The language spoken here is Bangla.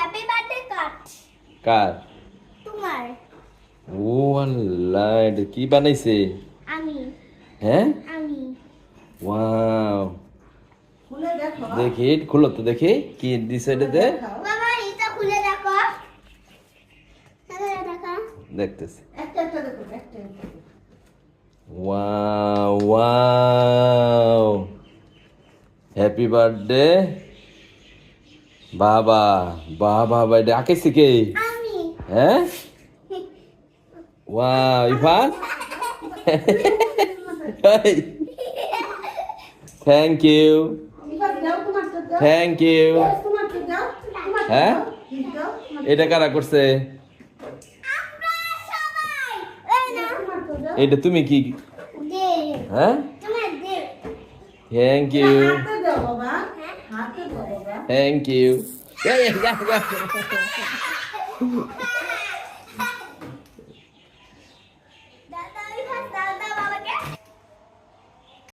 হ্যাপি বার্থডে কাট কার? তোমার। ও আল্লাহ, এটা কি বানাইছে? আমি হ্যাঁ, আমি ওয়াও, খুলে দেখো দেখি খুলো তো দেখি কি দিছে এটাতে। দেখাও। বাবা এটা খুলে দেখো। দেখো দেখতেছি। একটা একটা দেখো একটা একটা দেখো। ওয়াও ওয়াও, হ্যাপি বার্থডে বাবা। বাবা এটা আঁকেছে কে? আমি হ্যাঁ, ওয়াও ইরফান, থ্যাংক ইউ, এবার দাও তোমারটা দাও। Thank you. তোমারটা দাও। তোমারটা হ্যাঁ? দাও। দাও, তোমারটা এটা কারা করছে? আমরা সবাই এই না তোমারটা দাও। এটা তুমি কি? দে হ্যাঁ, তোমার দে থ্যাংক ইউ, হাতে দাও বাবা। হাতে দাও বাবা। Thank you.